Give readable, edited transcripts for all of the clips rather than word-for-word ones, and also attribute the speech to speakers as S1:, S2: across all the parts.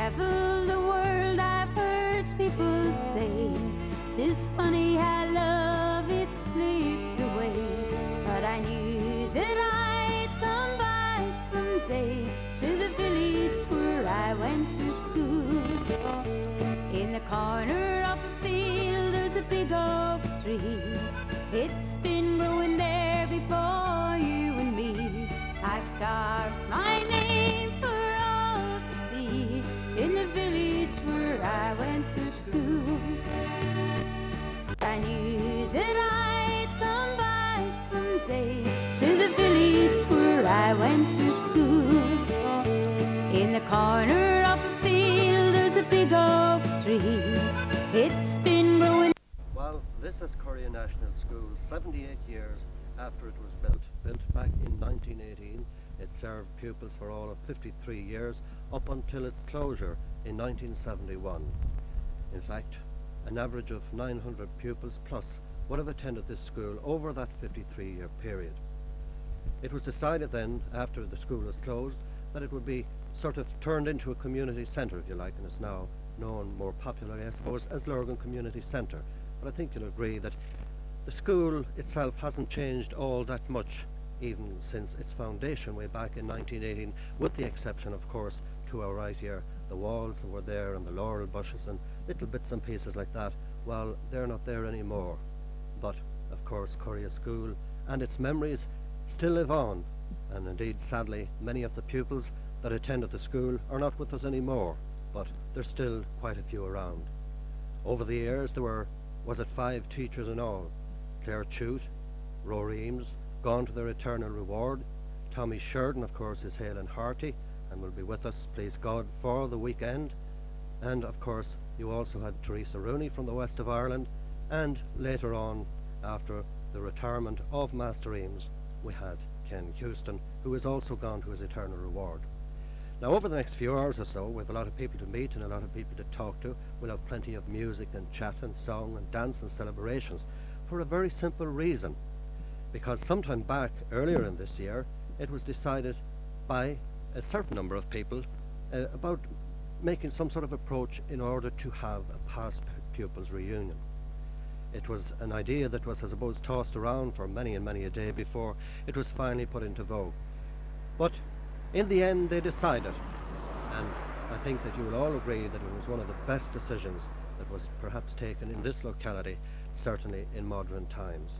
S1: traveled the world, I've heard people say, 'tis funny how love it slipped away. But I knew that I'd come back someday to the village where I went to school. In the corner of the field there's a big oak tree. It's been growing there before you and me. I've carved my name for all to see in the village where I went to school. I knew that I'd come back someday to the village where I went to school. In the corner of the field there's a big oak tree. It's been growing.
S2: Well, this is Correagh National School, 78 years after it was built. Built back in 1918, it served pupils for all of 53 years up until its closure in 1971. In fact, an average of 900 pupils plus would have attended this school over that 53-year period. It was decided then, after the school was closed, that it would be sort of turned into a community centre, if you like, and it's now known more popularly, I suppose, as Lurgan Community Centre. But I think you'll agree that the school itself hasn't changed all that much, even since its foundation way back in 1918, with the exception, of course, to our right here, the walls that were there and the laurel bushes and little bits and pieces like that. Well, they're not there anymore. But, of course, Correagh School and its memories still live on, and indeed, sadly, many of the pupils that attended the school are not with us anymore, but there's still quite a few around. Over the years there was it 5 teachers in all. Claire Chute, Rory Eames, gone to their eternal reward. Tommy Sheridan, of course, is hale and hearty and will be with us, please God, for the weekend. And of course you also had Teresa Rooney from the west of Ireland, and later on, after the retirement of Master Eames, we had Ken Houston, who is also gone to his eternal reward. Now, over the next few hours or so, we have a lot of people to meet and a lot of people to talk to. We'll have plenty of music and chat and song and dance and celebrations, for a very simple reason. Because sometime back, earlier in this year, it was decided by a certain number of people about making some sort of approach in order to have a past pupils reunion. It was an idea that was, I suppose, tossed around for many and many a day before it was finally put into vogue. But in the end they decided, and I think that you will all agree that it was one of the best decisions that was perhaps taken in this locality, certainly in modern times.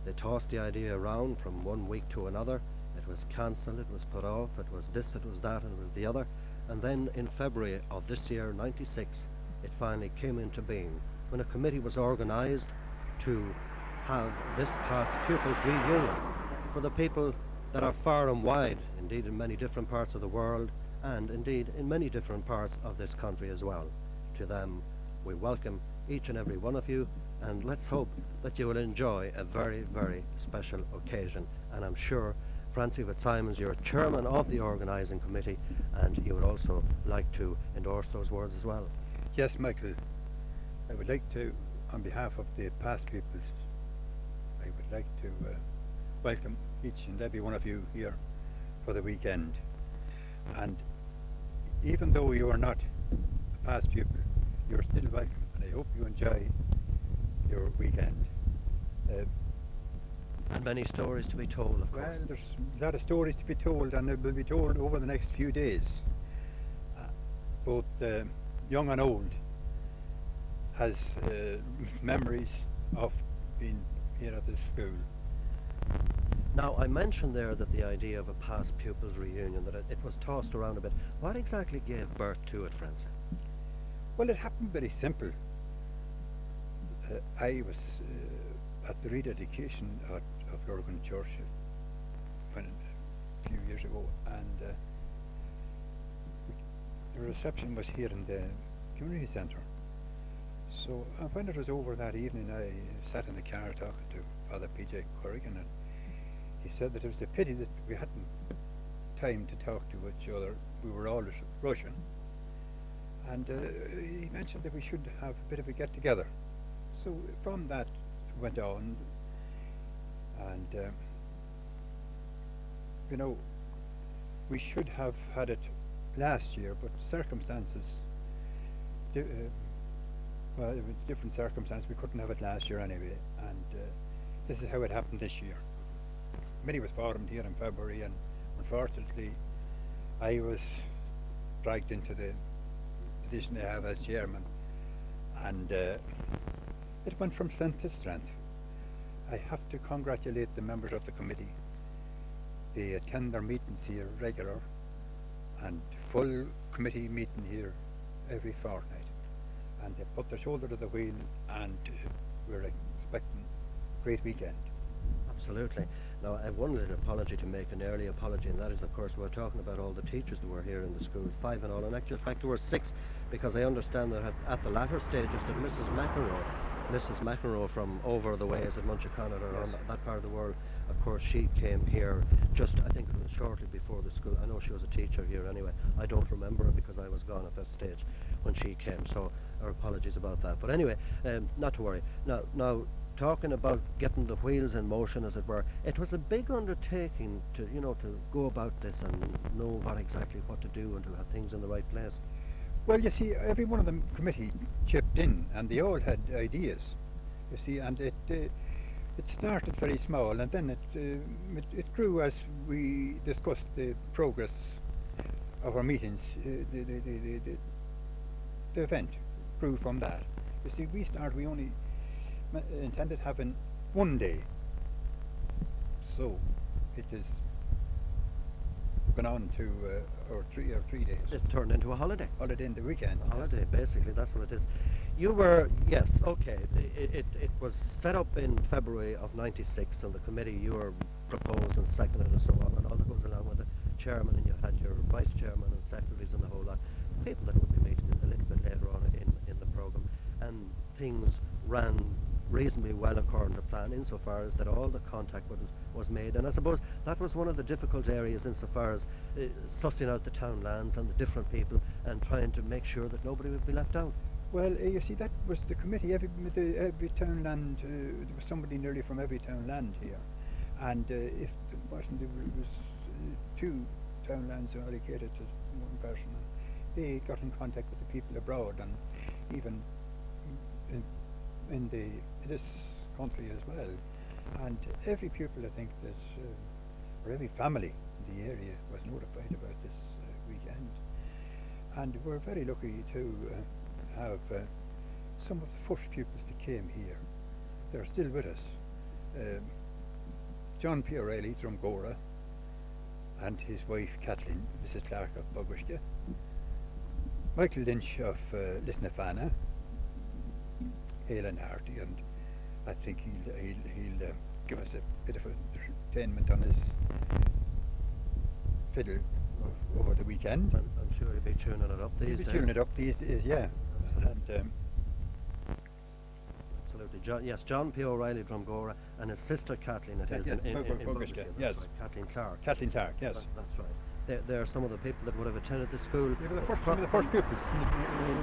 S2: They tossed the idea around from one week to another. It was cancelled, it was put off, it was this, it was that, and it was the other. And then in February of this year, 96, it finally came into being, when a committee was organised to have this past pupils reunion for the people that are far and wide, indeed in many different parts of the world, and indeed in many different parts of this country as well. To them, we welcome each and every one of you, and let's hope that you will enjoy a very, very special occasion. And I'm sure, Francie Fitzsimons, you're chairman of the organising committee, and you would also like to endorse those words as well.
S3: Yes, Michael. I would like to, on behalf of the past pupils, I would like to welcome each and every one of you here for the weekend. And even though you are not a past pupil, you're still welcome, and I hope you enjoy your weekend.
S2: And many stories to be told, of course.
S3: Well, there's a lot of stories to be told, and it will be told over the next few days. Both young and old has memories of being here at this school.
S2: Now, I mentioned there that the idea of a past pupils reunion, that it was tossed around a bit. What exactly gave birth to it, Francie?
S3: Well, it happened very simple. I was at the rededication of Lurgan Church a few years ago, and the reception was here in the community centre. So when it was over that evening, I sat in the car talking to Father P.J. Correagh, and he said that it was a pity that we hadn't time to talk to each other. We were all rushing. And he mentioned that we should have a bit of a get-together. So from that went on, and you know, we should have had it last year, but circumstances, well, it was different circumstances. We couldn't have it last year anyway, and this is how it happened this year. Committee was formed here in February, and unfortunately, I was dragged into the position I have as chairman, and it went from strength to strength. I have to congratulate the members of the committee. They attend their meetings here regular, and full committee meeting here every fortnight, and they put their shoulder to the wheel, and we're expecting a great weekend.
S2: Absolutely. Now, I have one little apology to make, an early apology, and that is, of course, we're talking about all the teachers that were here in the school, 5 in all, and actually, in fact, there were 6, because I understand that at the latter stages that Mrs. McEnroe from over the way, is it Munchaconnet or on that part of the world, of course, she came here just, I think it was shortly before the school. I know she was a teacher here anyway. I don't remember her because I was gone at that stage when she came, so our apologies about that. But anyway, not to worry. Now, talking about getting the wheels in motion, as it were, it was a big undertaking to to go about this and know exactly what to do and to have things in the right place.
S3: Well, you see, every one of the committee chipped in, and they all had ideas. You see, and it started very small, and then it grew as we discussed the progress of our meetings. The event grew from that. You see, we only intended having one day, so it is gone on to or 3 days.
S2: It's turned into a holiday.
S3: Holiday in the weekend.
S2: A holiday, basically, that's what it is. You were, yes, okay, it was set up in February of '96, and the committee, you were proposed and seconded and so on, and all that goes along with the chairman, and you had your vice chairman and secretaries and the whole lot, people that would be meeting a little bit later on in the programme, and things ran reasonably well according to plan, insofar as that all the contact was made, and I suppose that was one of the difficult areas insofar as sussing out the town lands and the different people and trying to make sure that nobody would be left out.
S3: Well, you see, that was the committee. Every town land, there was somebody nearly from every town land here, and if there wasn't, there was 2 town lands allocated to one person. They got in contact with the people abroad, and even in this country as well. And every pupil, I think, that or every family in the area was notified about this weekend. And we're very lucky to have some of the first pupils that came here. They're still with us. John P. O'Reilly from Correagh, and his wife Kathleen, Mrs. Clark of Bogwishka. Michael Lynch of Lisnafana, Hale and Harty, and I think he'll give us a bit of entertainment on his fiddle over the weekend.
S2: I'm sure he'll be tuning it up these days.
S3: He'll be tuning it up these days, yeah. And
S2: absolutely. John P. O'Reilly from Correagh, and his sister Kathleen, it is in
S3: Bogwishka, yes.
S2: Right, Kathleen Clark.
S3: Kathleen Clark, yes.
S2: That's right. They're some of the people that would have attended the school.
S3: They were some of the first pupils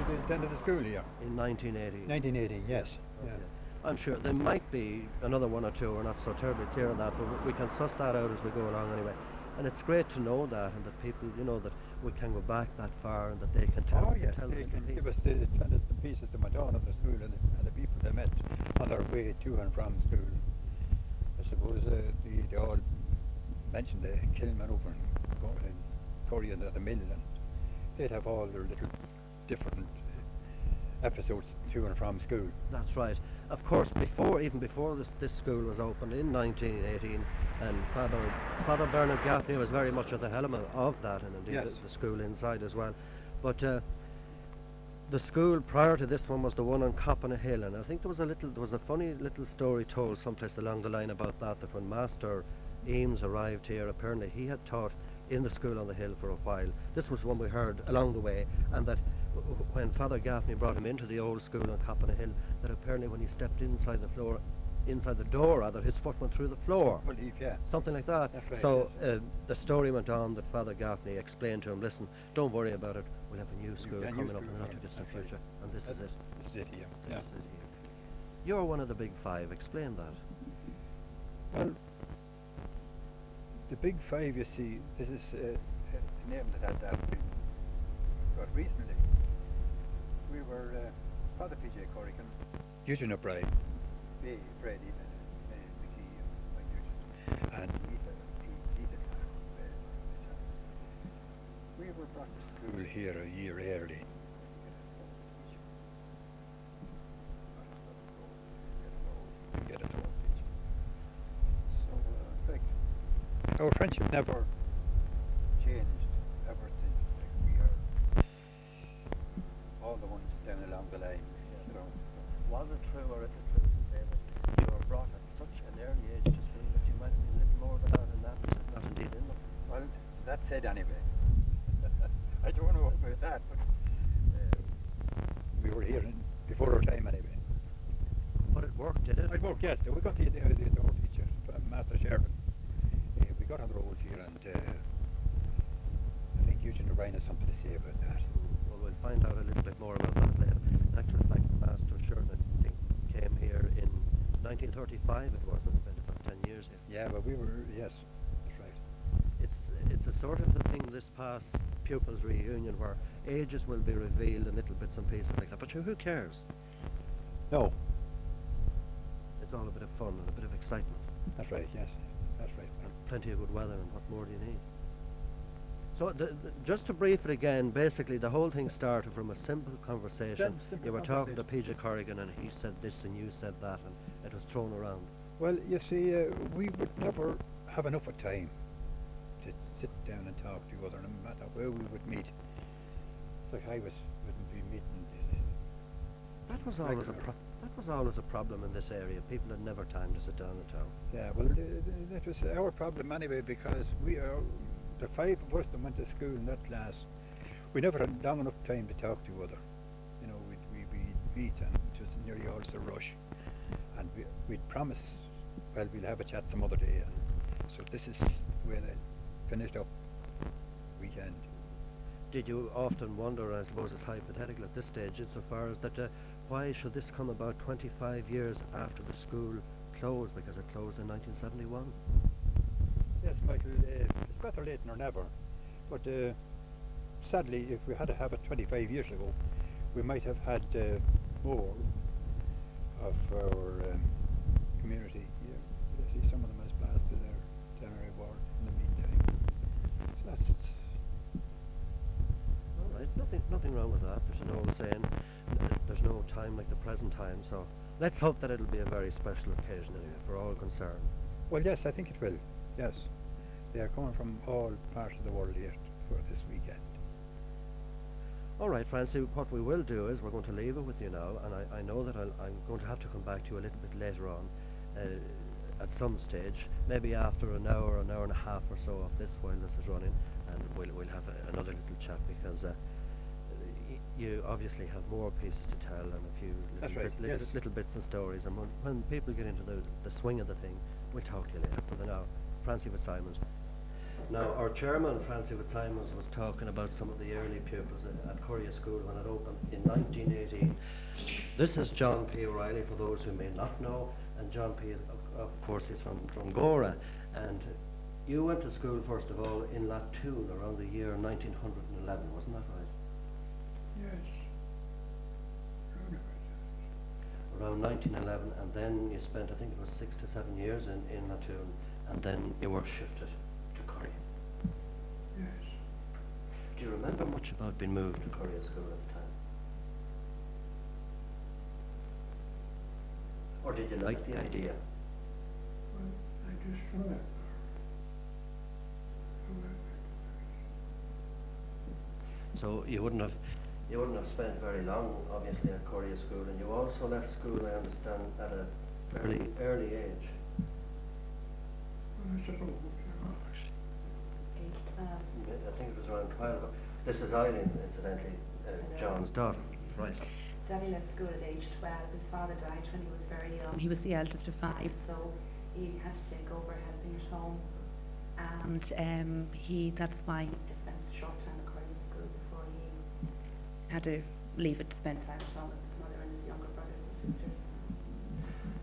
S3: who attended the school here.
S2: In 1980.
S3: 1980, yes.
S2: Okay.
S3: Yeah.
S2: I'm sure there might be another 1 or 2. We're not so terribly clear on that, but we can suss that out as we go along anyway. And it's great to know that, and that people, that we can go back that far, and that they can tell.
S3: Oh yes, they can give us tell us the pieces that went on at the school, and the people they met on their way to and from school. I suppose they all mentioned the Kilman over in Correagh and the mill, and they'd have all their little different episodes to and from school.
S2: That's right. Of course, even before this school was opened in 1918, and Father Bernard Gaffney was very much at the helm of that, and indeed
S3: Yes.
S2: the school inside as well. But the school prior to this one was the one on Coppin Hill, and I think there was a funny little story told someplace along the line about that when Master Eames arrived here, apparently he had taught in the school on the hill for a while. This was one we heard along the way, and that when Father Gaffney brought him into the old school on Coppin Hill, that apparently when he stepped inside the door rather, his foot went through the floor.
S3: Well, yeah.
S2: Something like that.
S3: That's right,
S2: So the story went on that Father Gaffney explained to him, listen, don't worry about it, we'll have a new school coming up in the not too distant future, and this is it.
S3: This is it here. Yeah.
S2: This is it here. You're one of the big 5, explain that.
S3: Well, the big 5, you see, this is a name that has to have been but recently we were Father PJ Correagh, Eugene O'Brien, Freddie, Mickey, and Ethan. We were brought to school here a year early. Get it all. So, our friendship never changed ever since. Like, we are all the ones down along the line. You know.
S2: Was it true, or is it true to say that you were brought at such an early age to school that you might have been little more than that in that, not indeed in them?
S3: Well, that's it anyway. I don't know about that, but we were here before our time anyway.
S2: But it worked, did it?
S3: It worked, yes. We got the our teacher, Master Sheridan. We got on the roads here, and I think Eugene O'Brien has something to say about that.
S2: Well, we'll find out a little bit more about that later. In actual fact, the Master Sheridan, I think, came here in 1935 it was, and spent about 10 years here.
S3: Yeah, but we were, yes, that's right.
S2: It's a sort of a thing, this past pupils reunion, where ages will be revealed and little bits and pieces like that. But sure, who cares?
S3: No,
S2: It's all a bit of fun and a bit of excitement.
S3: that's right, yes, that's right.
S2: And plenty of good weather, and what more do you need? So, just to brief it again, basically the whole thing started from a simple conversation.
S3: Simple
S2: You were talking to
S3: conversation.
S2: PJ Corrigan, and he said this and you said that, and it was thrown around.
S3: Well, you see, we would never have enough of time to sit down and talk to each other, no matter where we would meet. It's like I wouldn't be meeting.
S2: That was always
S3: Regular.
S2: that was always a problem in this area. People had never time to sit down and talk.
S3: Yeah, well, that was our problem anyway, because we are the five of us that went to school in that class. We never had long enough time to talk to each other. You know, we'd meet, and it was nearly always a rush. And we'd promise, well, we'll have a chat some other day. And so this is where I finished up weekend.
S2: Did you often wonder, I suppose it's hypothetical at this stage, insofar as that, why should this come about 25 years after the school closed, because it closed in 1971?
S3: Yes, Michael, it's better late than never. But sadly, if we had to have it 25 years ago, we might have had more of our community here. You see, some of them has passed to their temporary ward in the meantime. So that's
S2: All right, nothing wrong with that. There's an old saying, there's no time like the present time, so let's hope that it'll be a very special occasion anyway for all concerned.
S3: well, yes, I think it will. Yes, they are coming from all parts of the world here for this weekend.
S2: All right, Francie, what we will do is we're going to leave it with you now, and I know that I'm going to have to come back to you a little bit later on at some stage, maybe after an hour and a half or so of this while this is running, and we'll have another little chat, because you obviously have more pieces to tell and a few
S3: That's right, yes.
S2: little bits and stories, and when people get into the swing of the thing, we'll talk to you later. For now, Francie Fitzsimons. Now, our chairman, Francie Fitzsimons, was talking about some of the early pupils at Correagh School when it opened in 1918. This is John P. O'Reilly, for those who may not know, and John P. of course, he's from Correagh, and you went to school, first of all, in Latoon around the year 1911, wasn't that right?
S3: Yes.
S2: Around 1911, and then you spent, I think it was 6 to 7 years in Latoon, and then you were shifted to Correagh.
S3: Yes.
S2: Do you remember much about being moved to Correagh School at the time? Or did you like the idea?
S3: Well, I just remember.
S2: So you wouldn't have spent very long, obviously, at Correagh School, and you also left school, I understand, at a fairly early age.
S3: I suppose,
S2: I think it was around 12. This is Eileen, incidentally, John's daughter. Right.
S4: Daddy left school at age 12. His father died when he was very young. He was the eldest of 5, so he had to take over helping at home. And that's why he spent a short time at Correagh School before he had to leave it to spend time at home with his mother and his younger brothers and sisters.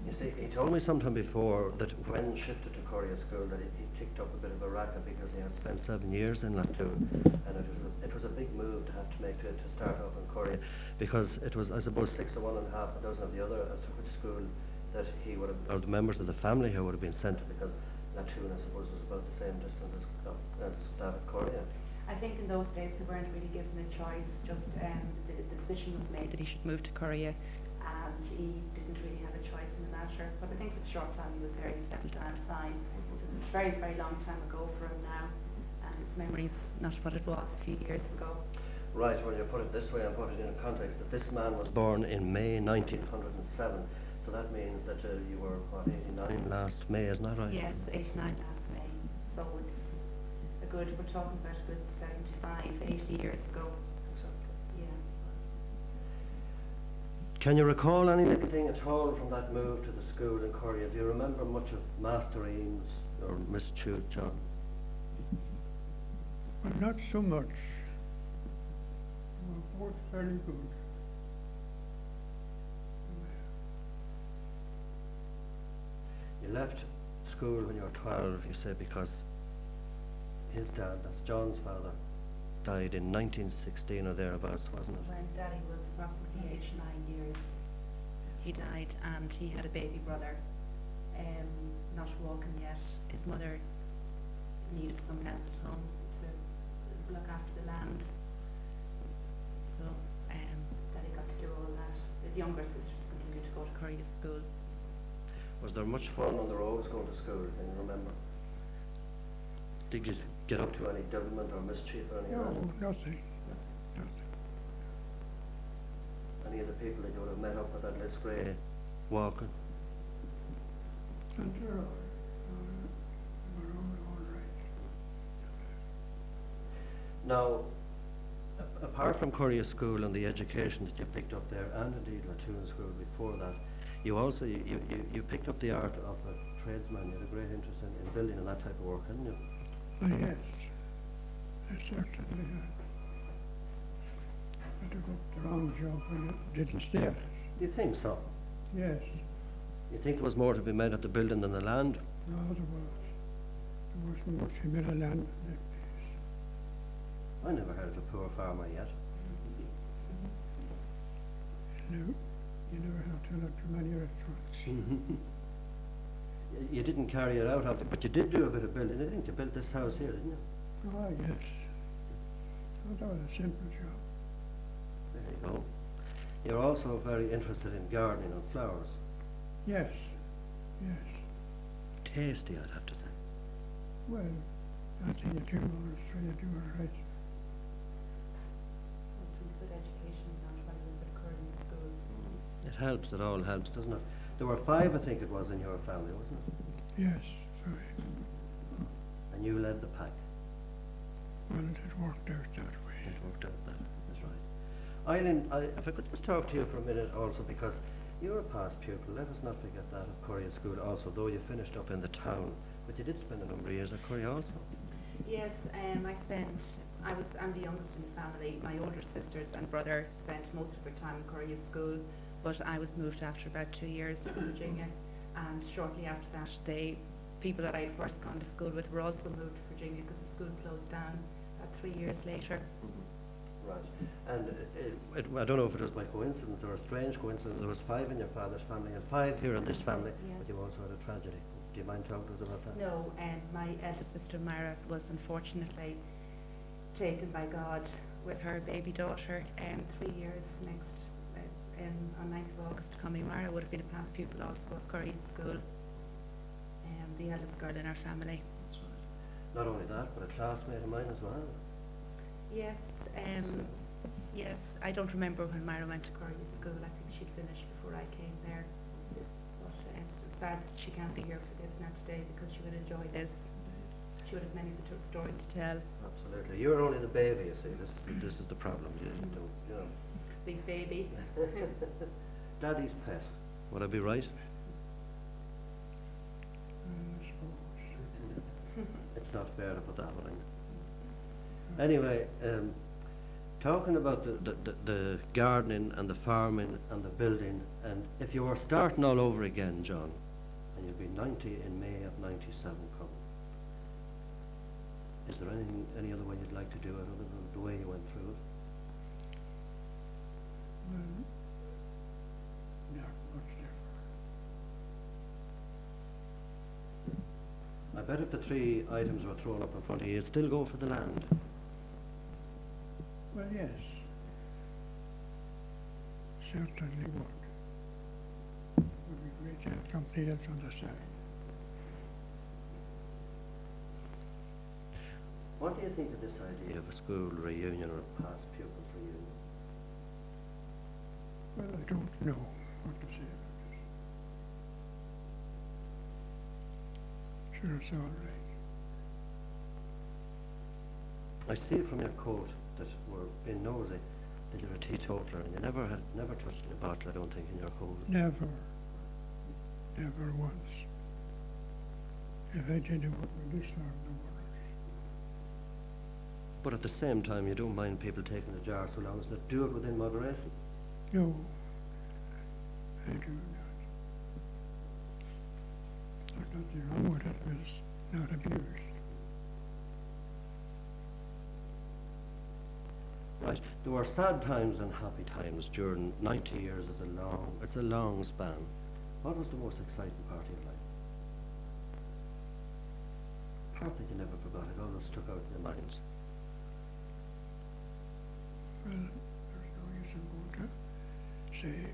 S2: You see, he told me sometime before that when shifted to Correagh School that he kicked up a bit of a racket because he had spent 7 years in Latoon, and it was a big move to have to make to because it was, I suppose, 6 of one and half a dozen of the other as to which school that he would have, or the members of the family who would have been sent to, because Latoon, I suppose, was about the same distance as that at Correagh.
S4: I think in those days they weren't really given a choice, just the decision was made that he should move to Correagh, and he didn't really have a choice in the matter. But I think for the short time he was there, he settled down fine. This is a very, very long time ago for him now, and his memory's not what it was a few years ago.
S2: Right, well, you put it this way and put it in a context that this man was born in May 1907, so that means that you were, what, 89 last May, isn't that right?
S4: Yes, 89 last May. So it's a good, we're talking about a good 75, 80 years ago.
S2: Exactly.
S4: Yeah.
S2: Can you recall anything at all from that move to the school in Correagh? Do you remember much of Master Eames or Miss Chute, John?
S5: Well, not so much. We were both very good.
S2: You left school when you were 12, you say, because his dad, that's John's father, died in 1916 or thereabouts, wasn't it?
S4: When Daddy was approximately age 9 years, he died, and he had a baby brother, not walking yet. His mother needed some help at home to look after the land. So Daddy got to do all that. His younger sisters continued to go to Correagh school.
S2: Was there much fun on the roads going to school, can you remember? Did you get up to any devilment or mischief or anything?
S5: No, nothing. Nothing.
S2: Any of the people that you would have met up at that Lisgray walking?
S5: And they're all right.
S2: Now, apart from Correagh School and the education that you picked up there, and indeed Latoon School before that, you also you picked up the art of a tradesman. You had a great interest in building and that type of work, hadn't you?
S5: Oh, yes. I certainly had. I took up the wrong job when it didn't stay at it.
S2: Do you think so?
S5: Yes.
S2: You think there was more to be made at the building than the land?
S5: No, there was. There wasn't much in the land in that place.
S2: I never heard of a poor farmer yet.
S5: No, you never have to look too many restaurants.
S2: You didn't carry it out, but you did do a bit of building. I think you built this house here, didn't you?
S5: Oh, yes. Oh, that was a simple job.
S2: There you go. You're also very interested in gardening and flowers.
S5: Yes. Yes.
S2: Tasty, I'd have to say.
S5: Well, I think you do always try to do it right.
S4: Good education and while he was at Correagh school.
S2: It helps, it all helps, doesn't it? There were 5, I think it was, in your family, wasn't it?
S5: Yes, very.
S2: And you led the pack.
S5: Well, it worked out that way.
S2: It worked out that, that's right. Eileen, if I could just talk to you for a minute also, because you're a past pupil, let us not forget that, of Correagh School also, though you finished up in the town, but you did spend a number of years at Correagh also.
S4: Yes, I'm the youngest in the family. My older sisters and brother spent most of their time in Correagh school, but I was moved after about 2 years from Virginia, and shortly after that the people that I had first gone to school with were also moved to Virginia because the school closed down about 3 years later.
S2: Right. And I don't know if it was by coincidence or a strange coincidence, there was 5 in your father's family and 5 here in this family,
S4: Yes.
S2: but you also had a tragedy. Do you mind talking to us about that?
S4: No, my eldest sister Mara was unfortunately taken by God with her baby daughter 3 years next on 9th of August coming. Mara would have been a past pupil also of Correagh school, the eldest girl in our family.
S2: That's right. Not only that, but a classmate of mine as well.
S4: Yes, yes, I don't remember when Mara went to Correagh school. I think she'd finished before I came there. But it's sad that she can't be here for this now today because she would enjoy this. She would have many stories to tell.
S2: Absolutely. You're only the baby, you see. This is the problem. You know.
S4: Big baby.
S2: Daddy's pet. Would I be right?
S5: I suppose.
S2: It's not fair to put that one in. Anyway, talking about the gardening and the farming and the building, and if you were starting all over again, John, and you'd be 90 in May of 97 coming, is there any other way you'd like to do it other than the way you went through it?
S5: Well,
S2: bet if the three items were thrown up in front of you, you'd still go for the land.
S5: Well, yes. Certainly would. It would be great to have somebody else on the side.
S2: What do you think of this idea of a school reunion or a past pupils reunion?
S5: Well, I don't know what to say about it. Sure, it's all right.
S2: I see from your coat that we're being nosy that you're a teetotaler and you never touched a bottle, I don't think, in your whole...
S5: Never. Never once. If I did, it would be this long in the world.
S2: But at the same time, you don't mind people taking a jar so long as they do it within moderation.
S5: No, I do not. There's nothing wrong with it, but it's not abused.
S2: Right. There were sad times and happy times during 90 years. It's a long span. What was the most exciting part of your life? Part that you never forgot. It always stuck out in your minds.
S5: Well, there's no use in going to say.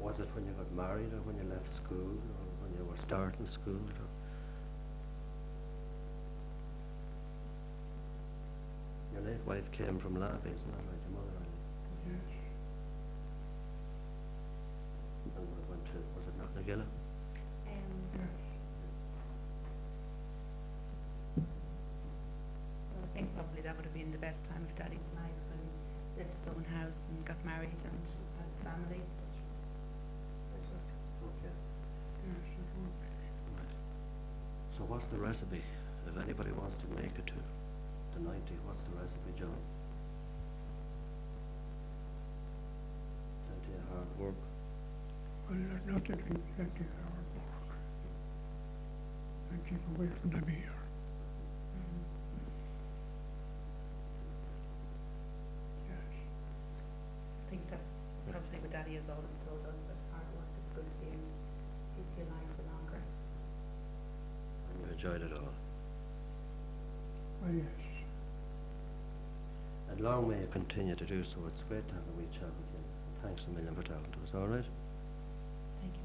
S2: Was it when you got married or when you left school or when you were starting school? Or your late wife came from Lappy, isn't that right? Your mother,
S5: Yes.
S2: and we went to, was it Knocknagilla?
S4: Well, I think probably that would have been the best time of Daddy's life when he lived his own house and got married and had his family.
S2: Exactly. Okay.
S5: Yes,
S2: So what's the recipe? If anybody wants to make it to the 90, what's the recipe, John? Plenty of hard work.
S5: well, there's nothing to be plenty of hard work. And keep away from the beer. Yes.
S4: I think that's probably what Daddy has always told us, that hard work is good for you, keeps you alive for longer.
S2: And you enjoyed it all.
S5: Well, yes.
S2: And long may you continue to do so. It's great to have a wee chat with you. Thanks a million for talking to us, all right?
S4: Thank you,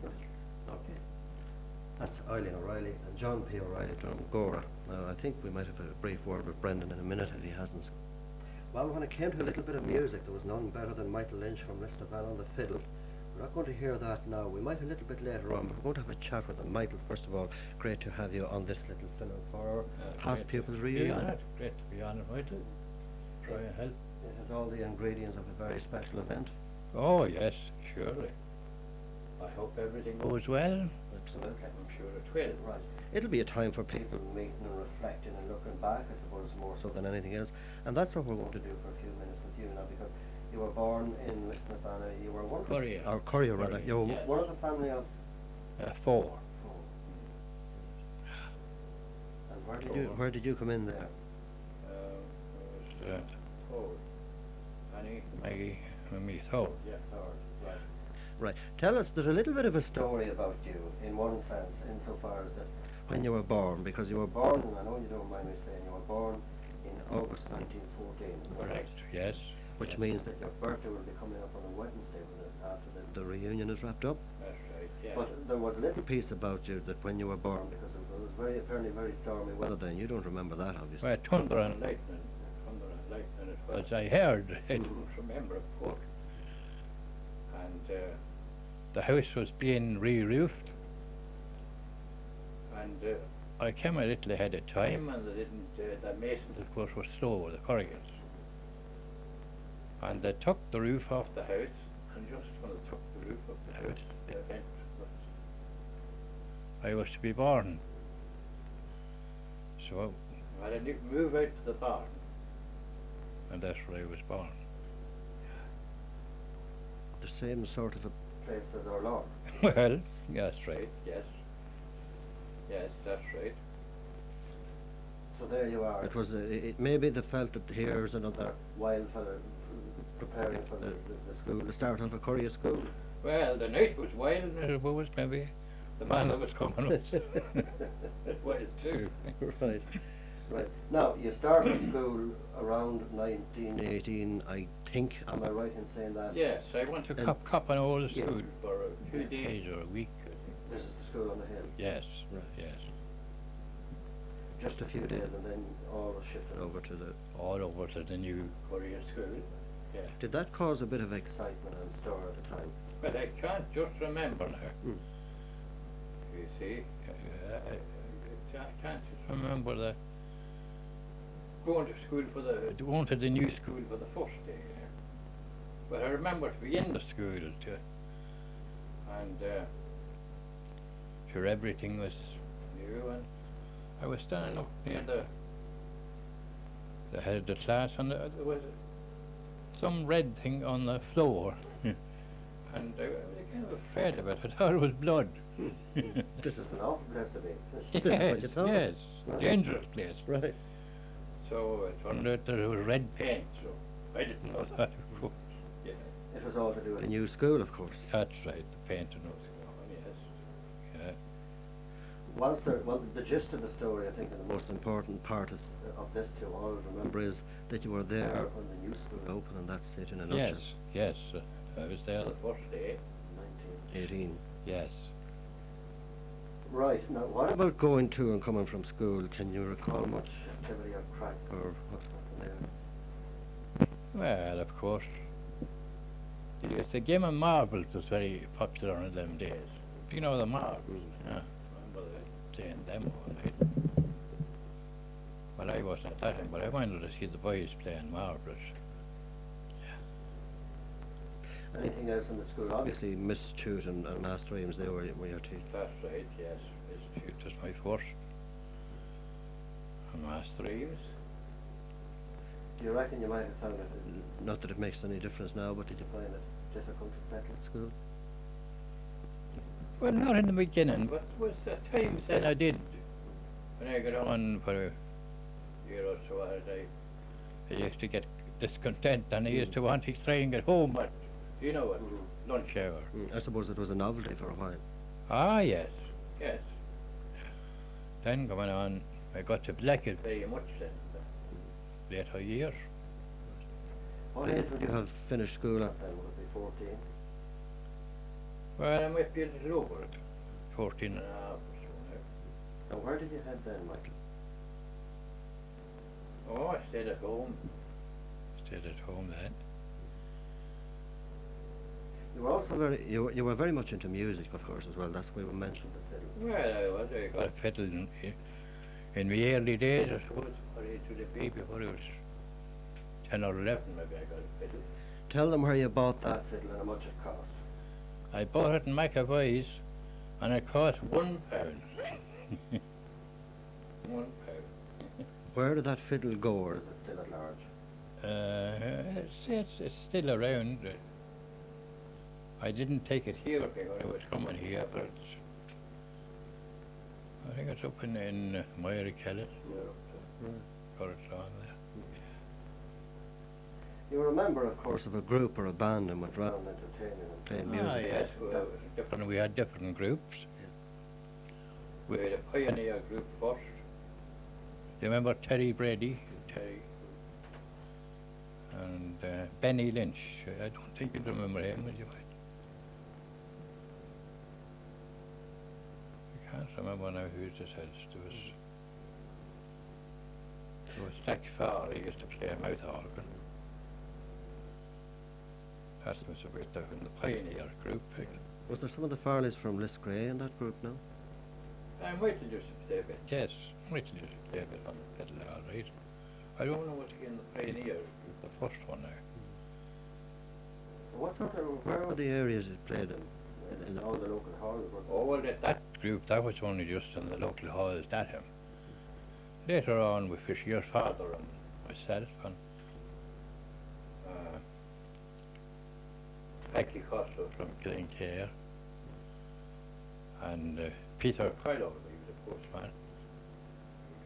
S4: Michael.
S2: Okay. That's Eileen O'Reilly and John P. O'Reilly from Correagh. Now, I think we might have a brief word with Brendan in a minute if he hasn't. Well, when it came to a little bit of music, there was none better than Michael Lynch from Listavan on the fiddle. We're not going to hear that now. We might a little bit later on, but we're going to have a chat with him. Michael, first of all, great to have you on this little film for our past pupils reunion.
S6: Great to be on it, Michael. Try and help.
S2: It has all the ingredients of a very special event.
S6: Oh, yes, surely. I hope everything goes well.
S2: Absolutely.
S6: I'm sure it will.
S2: Right. It'll be a time for people meeting and reflecting and looking back, I suppose, more so than anything else. And that's what we're going to do for a few minutes with you now, because you were born in Lisnafana. You were one of
S6: Correagh.
S2: the... Or Correagh, rather. You were
S6: Yeah.
S2: one of the family of
S6: 4.
S2: 4. And where did you come in there?
S6: Third. Annie, Maggie, and me third.
S2: Yeah, third. Right. Right. Tell us, there's a little bit of a story about you, in one sense, insofar as that when you were born, because you were born, and I know you don't mind me saying, you were born in August 1914.
S6: Correct, yes.
S2: Which means that your birthday will be coming up on a Wednesday after the reunion is wrapped up.
S6: That's right, yes.
S2: But there was a little piece about you that when you were born, because it was apparently very stormy weather then, you don't remember that, obviously.
S6: Well, thunder and lightning. Thunder and lightning it was. I heard, I don't remember, of course. And the house was being re-roofed. And I came a little ahead of time, and they didn't, the masons, of course, were slow, the Corriggans. And they took the roof off the house, and just when they took the roof off the house, the event was, I was to be born. So I had to move out to the barn, and that's where I was born.
S2: The same sort of a place as our Lord.
S6: Well, that's right, yes. Yes, that's right.
S2: So there you are. It was maybe they felt that here's another wild fella preparing for the school, the start of a Correagh school.
S6: Well, the night was wild, and it was maybe the man that was coming up. It was too.
S2: Right. Right. Now, you started school around 1918, I think. Am I right in saying that?
S6: Yes, I went to
S2: And-
S6: Cavan old
S2: Yeah.
S6: school for a few days or a week. I think.
S2: This is the school on the hill.
S6: Yes,
S2: Right.
S6: yes.
S2: Just a few days, and then all was shifted over to the.
S6: All over to the new Correagh school. Yeah.
S2: Did that cause a bit of excitement and stir at the time?
S6: But I can't just remember now.
S2: Mm.
S6: You see, I can't just remember the going to school for going to the new school for the first day. But I remember to be in the school too, and sure everything was new, and I was standing up near the head of the class, and there was some red thing on the floor, and I was kind of afraid of it. I thought it was blood.
S2: This is an awful place to be.
S6: Yes,
S2: This is what you thought?
S6: yes,
S2: Right.
S6: dangerous place.
S2: Right.
S6: So it turned out that it was red paint, so I didn't know that. Yeah,
S2: It was all to do with the new school, of course.
S6: that's right, the painting was gone, yes. Yeah.
S2: Was there, well, the gist of the story, I think, and the most important part of this to all remember is that you were there when the new school opened, and that's it in a nutshell.
S6: Yes, yes, I was there the first day.
S2: 1918.
S6: Yes.
S2: Right, now what about going to and coming from school? Can you recall much activity or crack or what happened there?
S6: Well, of course. Yes, the game of marbles was very popular in them days. You know the marbles? Yeah. I remember playing them all night. Well, I wasn't at that time, but I wanted to see the boys playing marbles.
S2: Anything else in the school? Obviously, Miss Chute and Master Eames, they were your teachers.
S6: That's right, yes. It was my first. And Master Eames.
S2: Do you reckon you might have found it, not that it makes any difference now, but did you find it difficult to settle at school?
S6: Well, not in the beginning, but was at times then I did. When I got on for a year or so, I used to get discontent, and I used to want to try and get home at, you know, at lunch hour.
S2: I suppose it was a novelty for a while.
S6: Ah, yes, yes. Then going on, I got to like it very much then, the later years.
S2: What age would you have finished school at then? Would it be 14?
S6: Well, I might be a little over it, 14 and a half or so now.
S2: And where did you head then, Michael?
S6: Oh, I stayed at home. Stayed at home then.
S2: You were also you were very much into music, of course, as well. That's why we mentioned the fiddle.
S6: Well, I was. I got a fiddle in my early days, I suppose. What age would it be? Before I was 10 or 11, maybe I got a fiddle.
S2: Tell them where you bought that fiddle and how much it cost.
S6: I bought it in McAvoy's, and it cost £1. £1.
S2: Where did that fiddle go, or is it still at large?
S6: It's still around. I didn't take it here when I was coming here, but I think it's up in Myra Kelly. Got it on there.
S2: You were a member, of course, of a group or a band and went round entertaining and playing music.
S6: Ah, yes, we had different groups. We had a pioneer group first. Do you remember Terry Brady? Terry. And Benny Lynch. I don't think you'd remember him, would you? I can't remember now who this is. There was Jack Farr, he used to play a mouth organ. That was a bit in the pioneer group.
S2: Was there some of the Farleys from Liscray in that group now?
S6: I'm waiting just to play a bit. Yes, I'm waiting just to play a bit on the fiddle, all right. I don't know what's in the pioneer group, the first one now.
S2: Where were the areas you played in all the local halls?
S6: Oh, well, that group, that was only just in the local halls, that him. Later on, with your father and myself, and Becky Costello from Glencare, and Peter Coyle, he was the postman.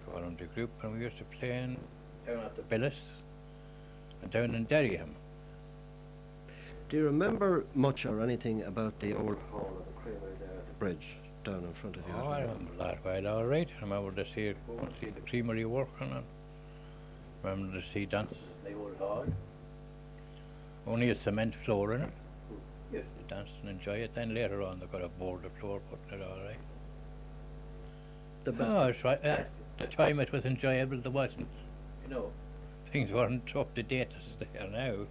S6: We got on the group, and we used to play down at the Billis and down in Derryham.
S2: Do you remember much or anything about the old hall of the creamery there at the bridge? down in front of you.
S6: Oh, I remember that well, all right. I remember to see it, go and see the creamery working and remember to see dances in the old hall. Only a cement floor in it. Used to dance and enjoy it. Then later on they got a boarded floor putting it all right.
S2: The best.
S6: Oh, it's right. The time it was enjoyable, there wasn't. You know, things weren't up to date as they are now.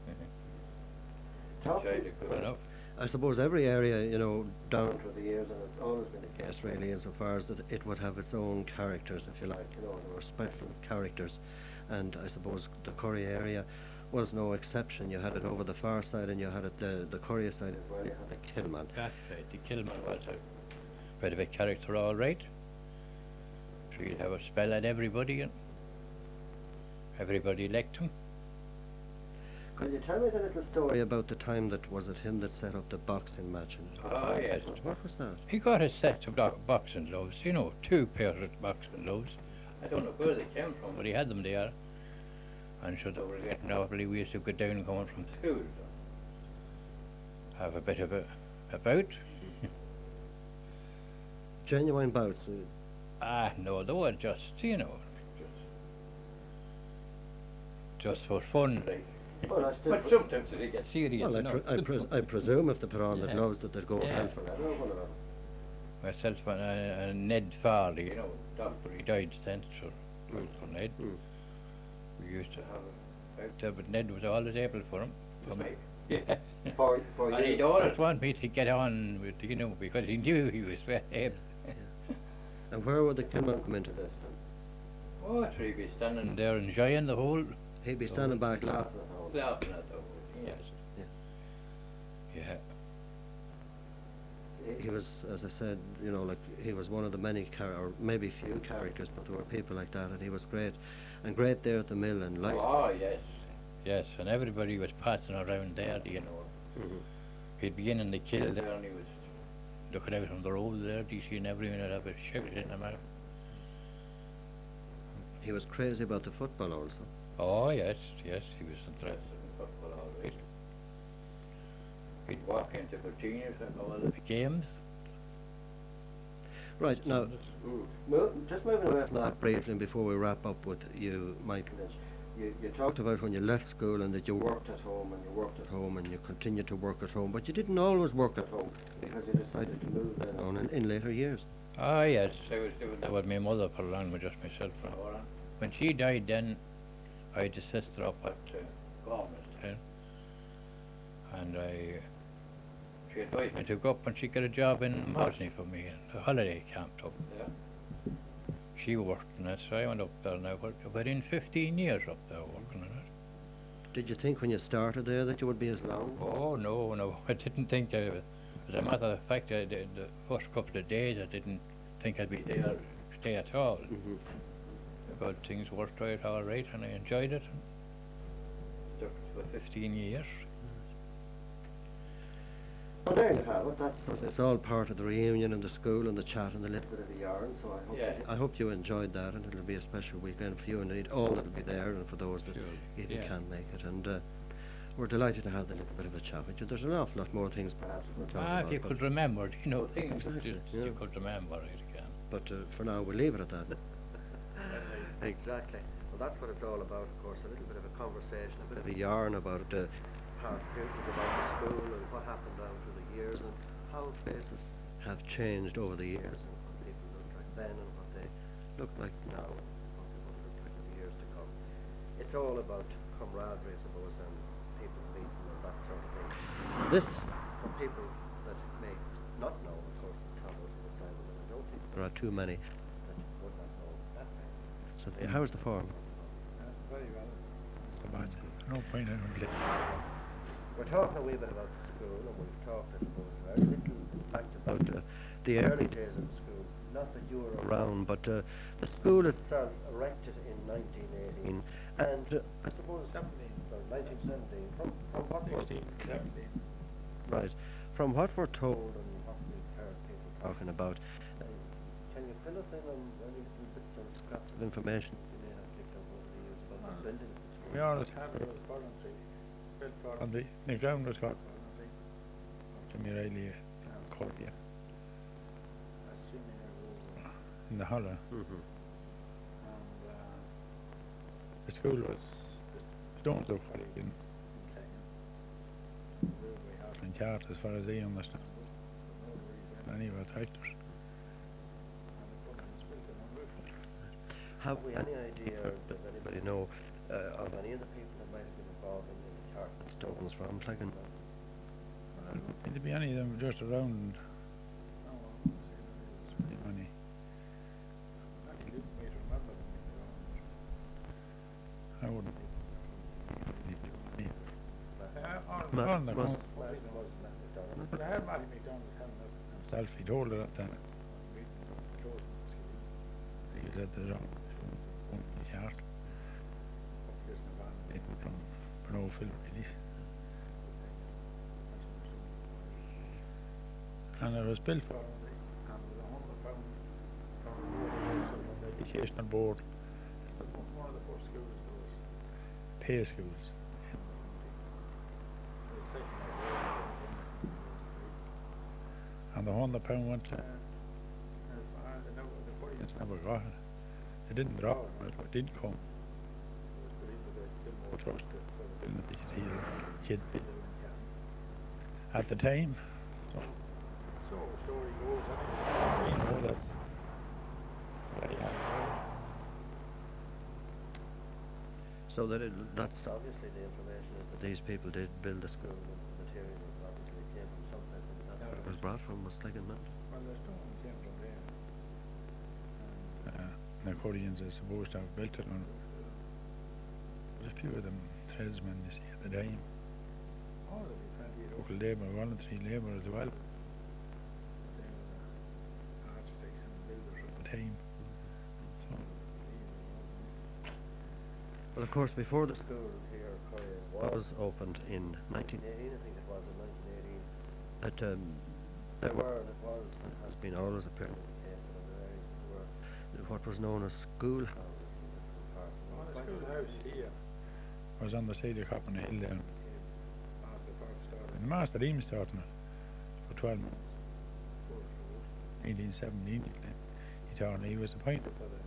S6: Enjoyed it good enough.
S2: I suppose every area, you know, down through the years, and it's always been the case really, insofar as that it would have its own characters, if you like, you know, there were special characters, and I suppose the Correagh area was no exception. You had it over the far side, and you had it the Correagh side as well. You had the Kilman.
S6: That's right. The Kilman was a bit of a character, all right. So you'd have a spell at everybody, and everybody liked him.
S2: Could you tell me the little story about the time that was it him that set up the boxing match?
S6: Oh, yes.
S2: What was that?
S6: He got a set of boxing gloves, you know, 2 pairs of boxing gloves. I don't know where they came from, but he had them there. And so they were getting awfully, we used to go down coming from school. Have a bit of a bout.
S2: Genuine bouts?
S6: No, they were just, you know, just for fun, like.
S2: Well, I still.
S6: But sometimes they get serious,
S2: Well,
S6: you know.
S2: I presume if they put on the
S6: Yeah.
S2: gloves that they'd go
S6: Yeah.
S2: hell for that.
S6: Myself and Ned Farley, you know, doctor, he died since, for Ned. We used to have out there, but Ned was always able for him. For me. Yeah.
S2: For
S6: And he'd always want me to get on with, you know, because he knew he was very able.
S2: And where would the Kilman come into this then?
S6: Oh, so he'd be standing there enjoying the whole.
S2: He'd be standing back laughing at home.
S6: Laughing at the whole thing, yes. Yeah.
S2: He was, as I said, you know, like he was one of the many, or maybe few characters, but there were people like that, and he was great, and great there at the mill, and like.
S6: Oh, yes. Yes, and everybody was passing around there, you know. He'd be in the kill there, and he was looking out on the road there, do you see, and everyone would have a shout in the mouth.
S2: He was crazy about the football also.
S6: Oh, yes, yes, he was interested in football, all right. He'd walk into Virginia and all the games.
S2: Right, now, just moving away from that briefly before we wrap up with you, Michael. You talked about when you left school and that you worked at home and you worked at home and you continued to work at home, but you didn't always work at home because you decided to move then on in later years.
S6: Oh, yes, I was doing that with my mother for long, with just myself. When she died then, I had a sister up at Cavan, and she advised me to go up and she got a job in Bosnia for me, in a holiday camp up there. She worked in it, so I went up there now, within 15 years up there working in it.
S2: Did you think when you started there that you would be as long?
S6: Oh, no, I didn't think, as a matter of fact, I did the first couple of days I didn't think I'd be there, stay at all. But things worked out all right and I enjoyed it. Stuck for 15 years.
S2: Well, there you have it. It's all part of the reunion and the school and the chat and a little bit of the yarn. So I hope you enjoyed that, and it'll be a special weekend for you indeed. All that'll be there, and for those that even can't make it. And we're delighted to have the little bit of a chat with you. There's an awful lot more things perhaps we'll talk about.
S6: If you could remember, you know, things
S2: Exactly,
S6: that you could remember it again.
S2: But for now, we'll leave it at that. Exactly. Well, that's what it's all about, of course. A little bit of a conversation, a bit of a yarn about past pupils, about the school and what happened down through the years and how faces have changed over the years and what people looked like then and what they look like now and what they will look like in the years to come. It's all about camaraderie, I suppose, and people meeting and that sort of thing. This, for people that may not know, of course, is Tom Wood would say, but I don't think there are too many that would not know that place. So how's the form?
S3: Very well. That's good. No point in it.
S2: We're talking a wee bit about the school, and we've talked, I suppose, very little, in fact, about the early days of the school. Not that you were around, but the school itself erected in 1918, and I suppose 1917. From what right, from what we're told and what we've heard people talking about, can you fill us in on any little bits and scraps of information you may have picked up over the years about the building of the school?
S3: We always had it was voluntary. And the ground was called Jimmy Riley Correagh. in the hollow.
S2: Mm-hmm.
S3: And the school was stones of Correagh in Tynan. Railway house and chart as far as I understand. No reason any of our tractors. And the government's built it on roof.
S2: Have we any idea, or does anybody know, of any of the people that might have been involved in the carting stones from Cleggan?
S3: It'd be any of them just around. Money. I wouldn't. Himself, he told her at that. He was at the wrong yard. From Brno Philippines. And it was built for the educational board. One of the first schools that was pay schools. And the £100 went to the Koreans never got it. They didn't draw it, but it did come. At the time. So story goes anyway. You know that's
S2: So that's obviously the information is that these people did build a school, and the material obviously came from someplace, and that's where it was brought from, was Cleggan Mount.
S3: Well, the stone came from there. And the Koreans are supposed to have built it on. There's a few of them tradesmen you see at the time. Oh, there'll be plenty of local labour, voluntary labour as well. They were the architects and builders at the time. So.
S2: Well, of course, before the school here, Correagh, was opened in 1918, I think it was in 1918, that there were, and it was, and has been always appeared in the case of other areas, there were what was known as schoolhouses in different parts.
S3: Well, the schoolhouse here was on the side of Coppin Hill there. And the Master Dean started it for 12 months. 1917, he taught, he was appointed for the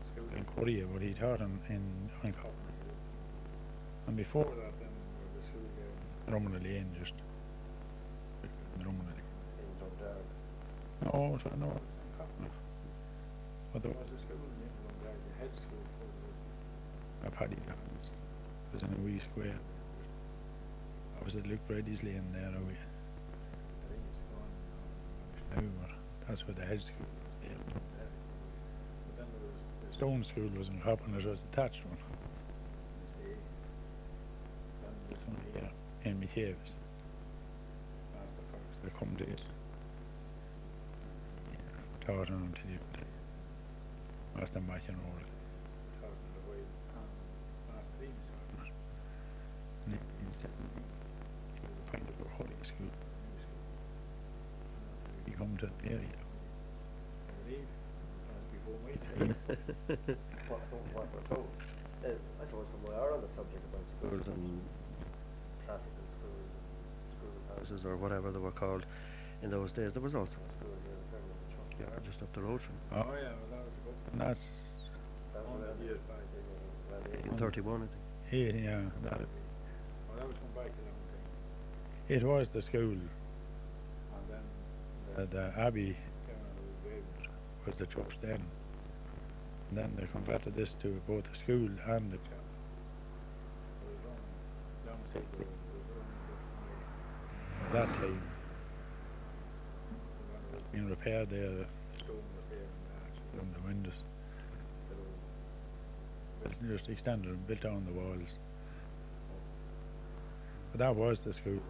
S3: school in Correagh, but he taught on Coppin Hill. And before that, then, was the school there in Drummond Lane, just. Drummond Lane.
S2: In Dundalk.
S3: No, so no, it's in Coppin. But there was a school in Dundalk, the head school for the Paddy Gardens. It was in a wee square. Opposite Luke Brady's Lane there, I think it's gone now, but that's where the head school was there. But then there was the stone school was in Coppin, it was attached one. Then this one here, in Michaves. Master Fox, they come to it. Taught on until you Master Machin over it. Taught on the way Master Dean started it. 1917. Kind of a holy school. You come to the area. I believe before my time.
S2: what we're told. I suppose when we are on the subject about schools and classical schools and schoolhouses or whatever they were called in those days, there was also a school here in terms of the church yard just up the road from.
S3: Oh yeah, well that was good. And that's
S2: around
S3: years back.
S2: Around 1831, I think.
S3: Yeah, that was come back a long time. It was the school, and then the abbey was the church then. And then they converted this to both the school and the church. At that time, it was being repaired there, the stone was there and the windows. Just extended and built on the walls. But that was the school.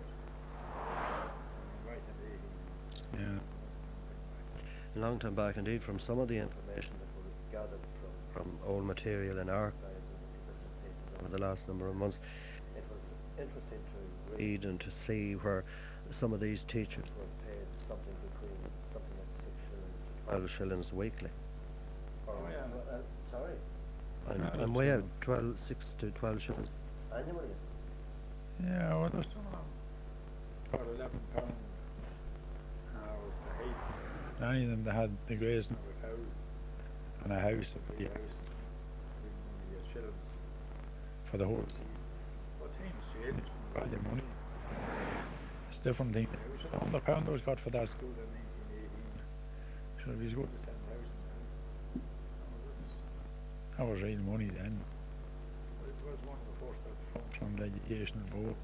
S3: Yeah.
S2: A long time back indeed, from some of the information that we've gathered from old material and archives and bits and pieces over the last number of months, it was interesting to read and to see where some of these teachers were paid something between something like 6 shillings to 12 shillings weekly.
S3: Oh yeah.
S2: Sorry. I'm way out, 6 to 12 shillings annually.
S3: Yeah, well, there's some of them about £11 an hour per heat. Any of them that had the grazing of a cow and a house, a free house, you get shillings for the whole season. But things changed, value of money. It's a different thing now. So £100 was got for that school in 1918. So it was good to 10,000 now. That was real money then. But it was one of the first that functioned educational board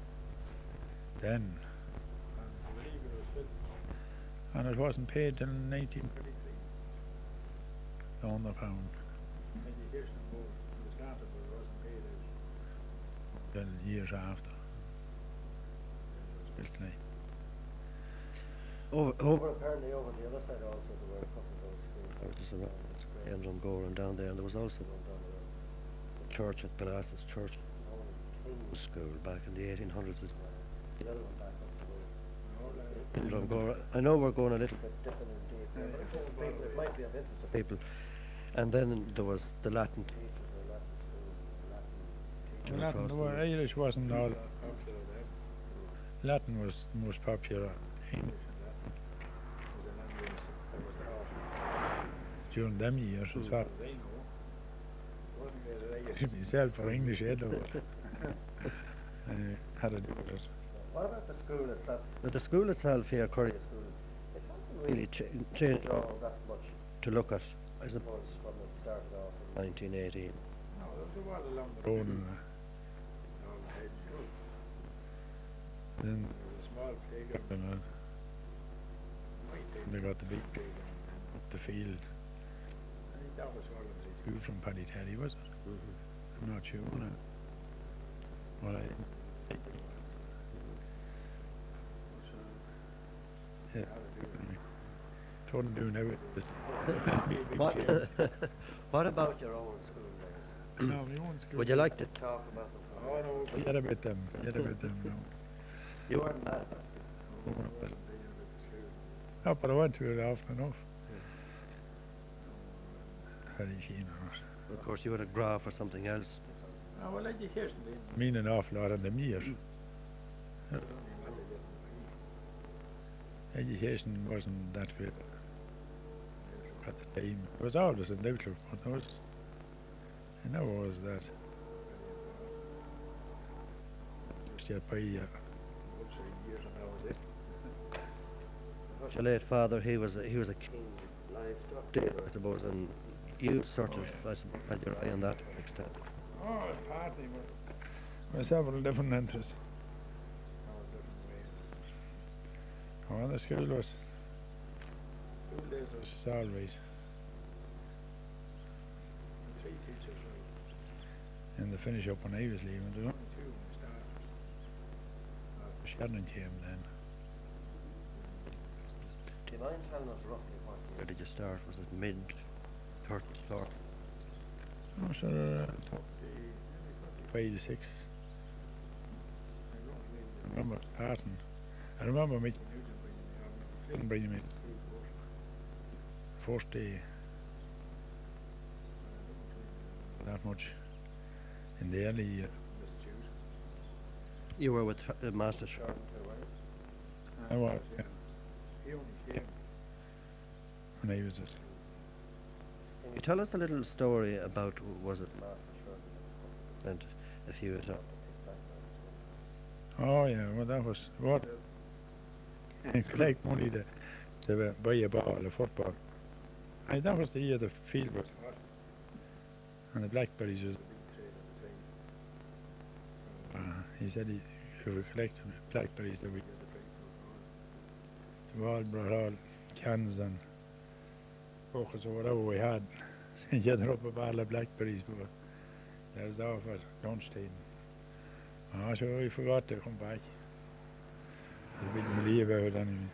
S3: then. And I believe it was built. And it wasn't paid till 1933. The £100. Educational board was started, but it wasn't paid out till years after. It was built like.
S2: Over apparently over the other side also there were a couple of those school houses around. It's Grey and Drumgore and down there, and there was also one down around the church at Belas's Church, known as the King's School back in the 1800s as well. The other one back up the road in Drumgore. I know we're going a little bit different in date there, but it might be of interest to people. And then there was the Latin teacher, the Latin school, the Latin teacher across the road.
S3: Irish wasn't all that popular then. Latin was the most popular. English and Latin was a language that was taught during them years, as far as I know. Wasn't it Irish myself or English either. Had to do with it.
S2: What about the school itself? Now, the school itself here, Correagh School, it hasn't really changed all that much to look at, I suppose, when it started off in 1918.
S3: No, there was a while along the road and all the hedge. Then there was a small playground and they got the big playground and up the field. I think that was all of the school from Paddy Teddy, was it? I'm not sure now. Well, yeah, told him do now it was
S2: What about your own school days?
S3: no, my own school.
S2: Would you like to talk about them?
S3: Oh no, forget about them now.
S2: You weren't mad.
S3: No, but I went to it often enough. Very keen on it.
S2: Of course, you had a graph or something else.
S3: Oh, well, education didn't mean an awful lot in them years. Education wasn't that good at the time. It was always an outlook, but it never was that. Just yet by years and that was it.
S2: Your late father, he was a keen livestock dealer, I suppose, and you sort of, I suppose, had your eye on that to an extent.
S3: Oh, partly, but several different interests. Oh, the school days was all right. 3 teachers and the finish up when I was leaving. There was only 2 when we started. Shannon came then.
S2: Do you mind telling us roughly what year did you start? Was it mid-30s or?
S3: Oh, sure, 5 to 6. I remember starting. I remember making didn't bring me first day that much in the early year.
S2: You were with Master Sharp too, were you?
S3: I was, yeah. He only came when I was at.
S2: Can you tell us a little story about, was it Master Sharp that sent a few at all?
S3: Oh yeah, well that was what collect money to buy a ball, a football. And that was the year the field was hot. And the blackberries was a big trade at the time. He said if we collected blackberries that we get the price. So we all brought all cans and buckets or whatever we had. And gather up a bottle of blackberries, but that was off at lunchtime. Oh, so we forgot to come back. I didn't believe about it anyway.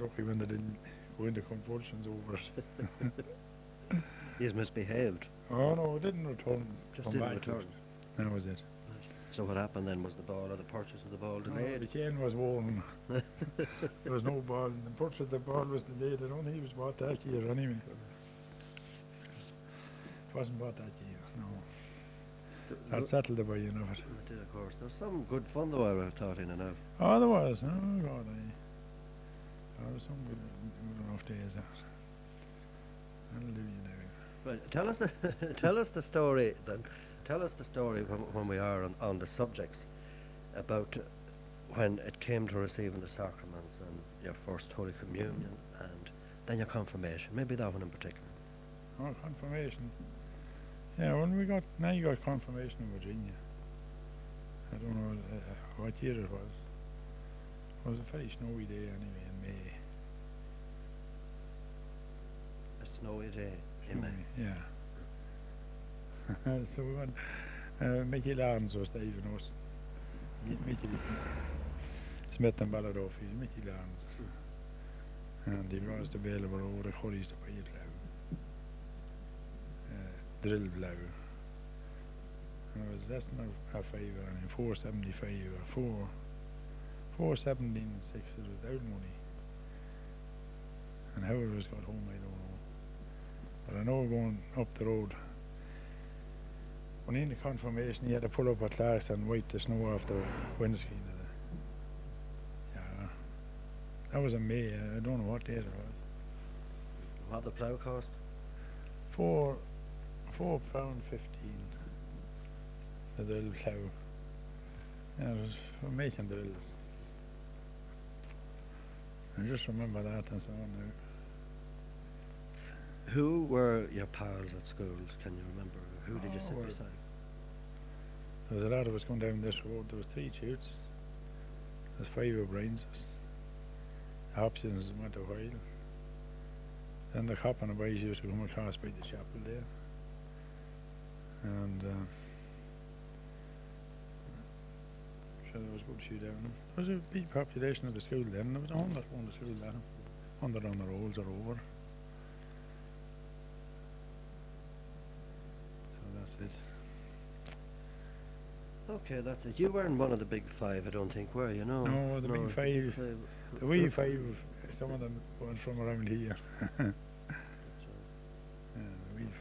S3: Lucky when they didn't go into compulsions over it.
S2: He's misbehaved.
S3: Oh no, we didn't return.
S2: Just didn't return.
S3: That was it.
S2: So what happened then? Was the ball or the purchase of the ball delayed?
S3: The chain was worn. There was no ball. The purchase of the ball was delayed. I don't think it was bought that year anyway. It wasn't bought that year, no. That settled the buy of it.
S2: It did, of course. There's some good fun though, I would have thought, in and out.
S3: Oh, there was. Oh, God, there was some good enough days out. That'll do you now.
S2: Right, tell us the tell us the story then. Tell us the story when we are on the subjects about when it came to receiving the sacraments and your first Holy Communion and then your confirmation. Maybe that one in particular.
S3: Oh, confirmation. Yeah, now you got confirmation in Virginia. I don't know what year it was. It was a very snowy day anyway in May.
S2: A snowy day in May.
S3: Snowy, yeah. So we went, Mickey Lawrence was saving us. Mickey Smith and Balladoff, he's Mickey Lawrence. And he was available over the Correagh to buy it drill blow. And it was less than a fiver, and 475 or 417 and 6 it was without money. And how it was got home I don't know. But I know going up the road, when in the confirmation you had to pull up at Clark's and wipe the snow off the windscreen of the, yeah. That was in May, I don't know what date it was.
S2: What the plough cost?
S3: £4.15 the drill plough. Yeah, it was for making drills. I just remember that and so on now.
S2: Who were your pals at schools? Can you remember? Who did you sit
S3: well,
S2: beside?
S3: There was a lot of us going down this road. There was 3 tutes. There's 5 O'Briens. Hopkins went a while. Then the cop and the boys used to come across by the chapel there. And so there was a good few down them. There was a big population of the school then. There was 100 on the school then. 100 on the rolls or over. So that's it.
S2: Okay, that's it. You weren't one of the big 5, I don't think, were you? No.
S3: No, the big 5. The wee 5, some of them weren't from around here.
S2: That's right.
S3: The wee 5.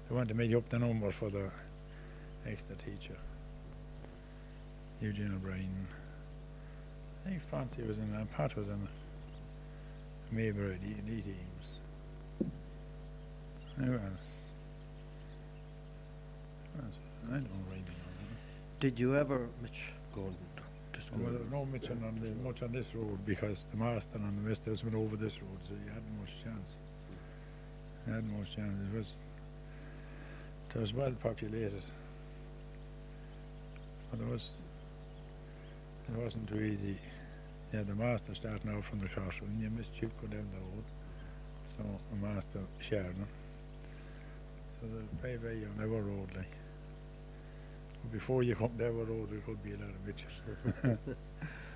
S3: They wanted to make up the number for the extra teacher. Eugene O'Brien. I think Fancy was in it, Pat was in it. Maybury, the teams. Who else? I don't really know.
S2: Did you ever, Mitch, go to school?
S3: Well, there was no much on this road because the master and the misters went over this road, so you hadn't much chance. You hadn't much chance. It was well populated, but it wasn't too easy. Yeah, the master starting out from the crossroad, and you missed you go down the road. So the master shared them. So the very young never road like. Before you come down the road, there could be a lot of bitches.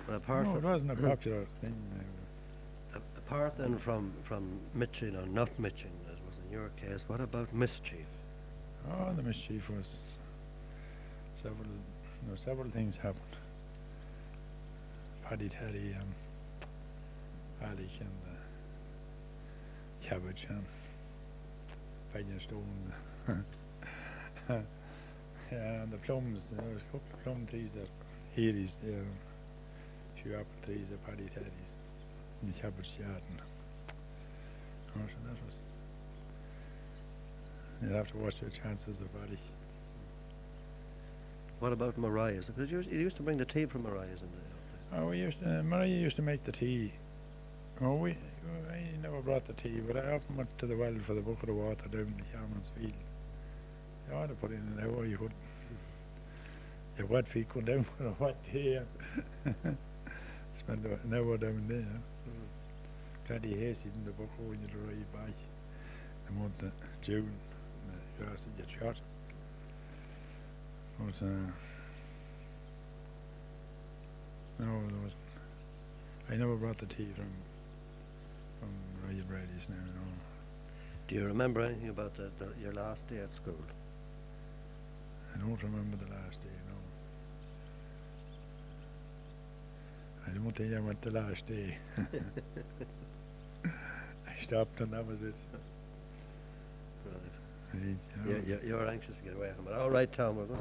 S2: But apart
S3: No,
S2: from
S3: it wasn't a popular thing.
S2: apart then from mitching or not mitching, as was in your case, what about mischief?
S3: Oh, the mischief was several things happened. Paddy Taddy and Alec and cabbage and Fagin Stone. Yeah, and the plums, there was a couple of plum trees that Healy's there, a few apple trees at Paddy Taddy's in the cabbage garden. Oh, so that was, you'd have to watch your chances of Paddy.
S2: What about Mariah's? Because you used to bring the tea from Mariah's in the
S3: Oh, Maria used to make the tea. Oh, I never brought the tea, but I often went to the well for the bucket of water down in the Cavan's field. You ought to put in an hour, you could. Your wet feet go down for a wet tea and spend an hour down there. Plenty hasty in the bucket when you arrive back the month of June. You have to get shot. But, no, there wasn't. I never brought the tea from Royal Brady's now, no.
S2: Do you remember anything about your last day at school?
S3: I don't remember the last day, no. I don't think I went the last day. I stopped and that was it.
S2: Right. You're anxious to get away from it. All right, Tom, we're going.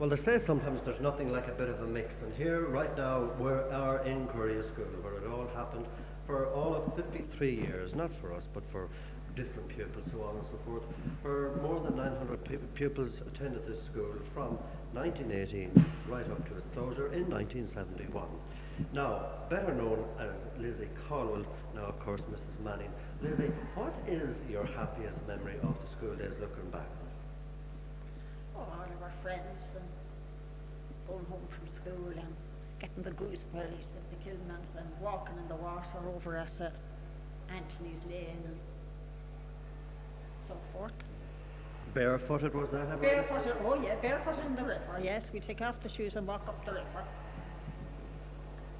S2: Well, they say sometimes there's nothing like a bit of a mix, and here, right now, we are in Correagh School, where it all happened for all of 53 years, not for us, but for different pupils, so on and so forth. For more than 900 pupils attended this school from 1918 right up to its closure in 1971. Now, better known as Lizzie Caldwell, now of course Mrs. Manning. Lizzie, what is your happiest memory of the school days looking back?
S7: Oh, all of our friends and going home from school and getting the gooseberries at the Kilmans and walking in the water over at Anthony's Lane and so forth.
S2: Barefooted, was that ever?
S7: Barefooted, oh yeah, barefooted in the river, yes. We take off the shoes and walk up the river.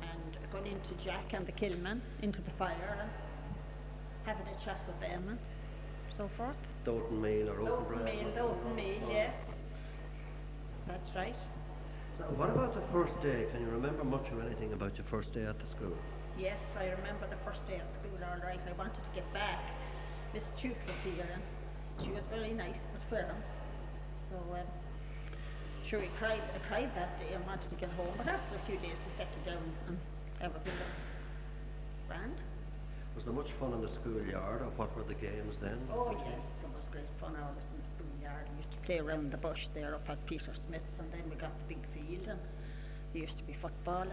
S7: And going into Jack and the Kilman, into the fire and having a chat with them and so forth.
S2: Doughton meal or open bread?
S7: Doughton meal, yes. That's right.
S2: So what about the first day? Can you remember much or anything about your first day at the school?
S7: Yes, I remember the first day at school all right. I wanted to get back. Miss Tooth was here and she was very nice but firm. So sure I cried that day and wanted to get home, but after a few days we settled down and everything was grand.
S2: Was there much fun in the schoolyard, or what were the games then?
S7: Oh yes, it was great fun always in the schoolyard. We used to play around the bush there up at Peter Smith's, and then we got the big field and there used to be football and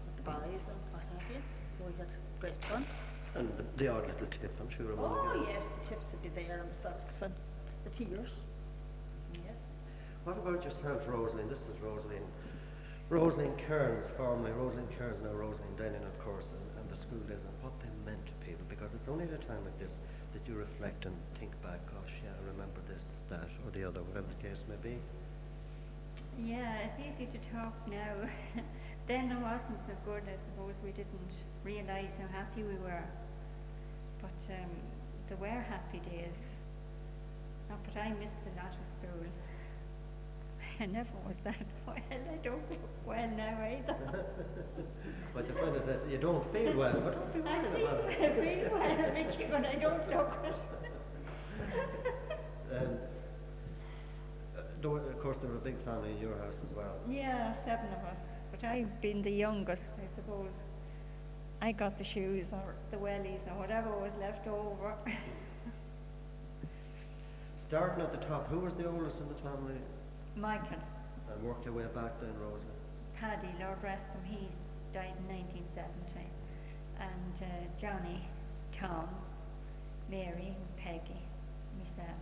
S7: with the boys and what have you. So we had great fun.
S2: And the odd little tiff, I'm sure.
S7: Oh yes, the tips would be there and the socks and the tears. Yeah.
S2: What about yourself, Rosaline? This is Rosaline. Rosaline Kearns, formerly Rosaline Kearns, now Rosaline Denning, of course, and the school days and what they meant to people, because it's only at a time like this that you reflect and think back, gosh, yeah, I remember this, that, or the other, whatever the case may be.
S1: Yeah, it's easy to talk now. Then it wasn't so good, I suppose. We didn't realise how happy we were. But there were happy days. Not that I missed a lot of school. I never was that well. I don't look well now either.
S2: What you're trying to say is you don't feel well, but don't be worried about it.
S1: I feel well, Mickey, but I don't look it.
S2: Of course, there were a big family in your house as well.
S1: Yeah, 7 of us. But I've been the youngest, I suppose. I got the shoes or the wellies or whatever was left over.
S2: Starting at the top, who was the oldest in the family?
S1: Michael.
S2: And worked your way back then, Rosalie?
S1: Paddy, Lord rest him, he died in 1970. And Johnny, Tom, Mary, Peggy, myself.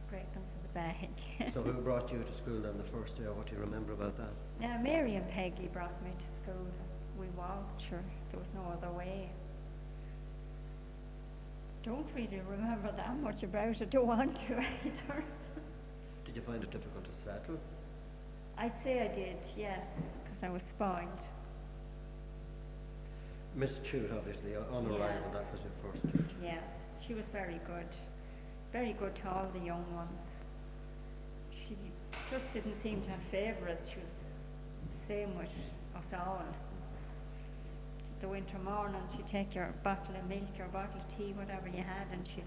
S1: Scrapings of the bag.
S2: So who brought you to school then the first day, or what do you remember about that?
S1: Now, Mary and Peggy brought me to school. We walked, sure, there was no other way. Don't really remember that much about it, don't want to either.
S2: Did you find it difficult to settle?
S1: I'd say I did, yes, because I was spoiled.
S2: Miss Chute, obviously, on
S1: Yeah.
S2: arrival, that was your first teacher.
S1: Yeah, she was very good. Very good to all the young ones. She just didn't seem to have favourites. She was the same with us all. The winter mornings, she'd take your bottle of milk or bottle of tea, whatever you had, and she'd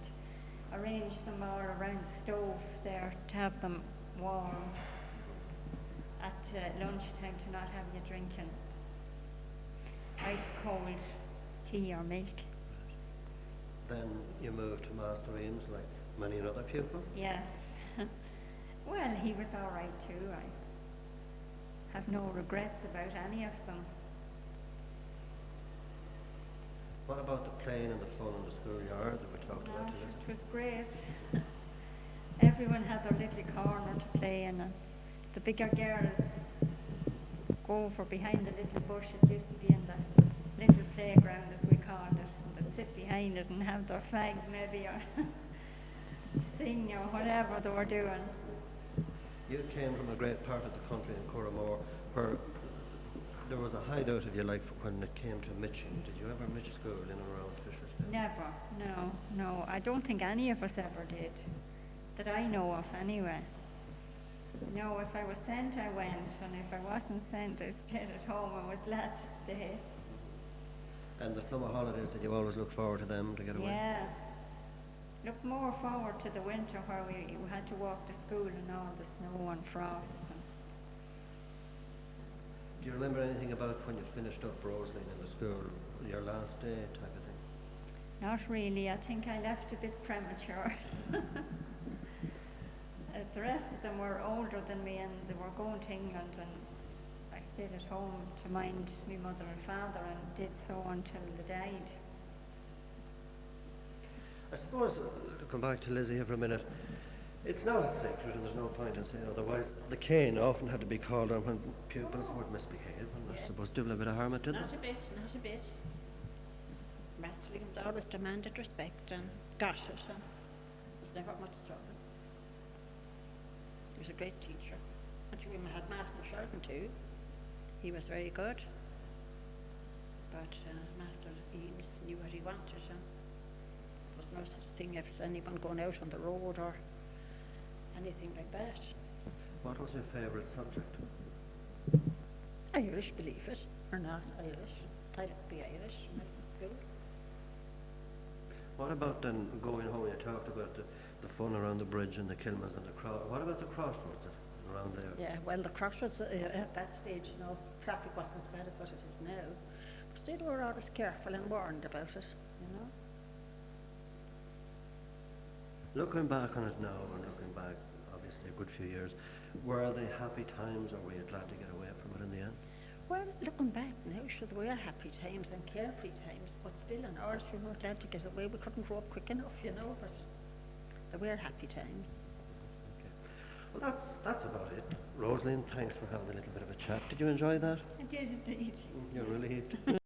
S1: arrange them all around the stove there to have them warm at lunchtime, to not have you drinking ice cold tea or milk.
S2: Then you moved to Master Eames like many another pupil?
S1: Yes. Well, he was all right too. I have no regrets about any of them.
S2: What about the playing and the fun in the schoolyard that we talked about today?
S1: It was great. Everyone had their little corner to play in, and the bigger girls go over behind the little bush. It used to be in the little playground, as we called it, and they'd sit behind it and have their fag maybe, or sing or whatever they were doing.
S2: You came from a great part of the country in Correagh, where there was a hideout, if you like, when it came to Mitching. Did you ever mitch school in and around Fishersdale?
S1: Never, no. I don't think any of us ever did, that I know of anyway. No, if I was sent, I went, and if I wasn't sent, I stayed at home. I was glad to stay.
S2: And the summer holidays, did you always look forward to them to get away?
S1: Yeah. Look more forward to the winter where we had to walk to school in all the snow and frost. And
S2: Do you remember anything about when you finished up Rosalie in the school, your last day type of thing?
S7: Not really. I think I left a bit premature. The rest of them were older than me and they were going to England, and I stayed at home to mind my mother and father and did so until they died.
S2: I suppose, to come back to Lizzie here for a minute, it's not a secret and there's no point in saying otherwise. The cane often had to be called on when pupils would misbehave, and I suppose do a bit of harm it did them.
S7: Not a bit, not a bit. Master Williams always demanded respect and got it, and was never much trouble. He was a great teacher. And we had Master Sheridan too. He was very good. But Master Eames knew what he wanted, and there was no such thing as anyone going out on the road or anything like that.
S2: What was your favourite subject?
S7: Irish, believe it or not, Irish. I like to be Irish when I was at school.
S2: What about then going home? You talked about the fun around the bridge and the Kilmas and the cross. What about the crossroads around there?
S7: Yeah, well, the crossroads at that stage, traffic wasn't as bad as what it is now. But still, we were always careful and warned about it, you know.
S2: Looking back on it now, and looking back obviously a good few years, were they happy times, or were you glad to get away from it in the end?
S7: Well, looking back now, sure, there were happy times and carefree times, but still in ours we were glad to get away. We couldn't grow up quick enough, you know, but there were happy times.
S2: Okay. Well, that's about it. Rosaline, thanks for having a little bit of a chat. Did you enjoy that?
S7: I did indeed.
S2: You really did.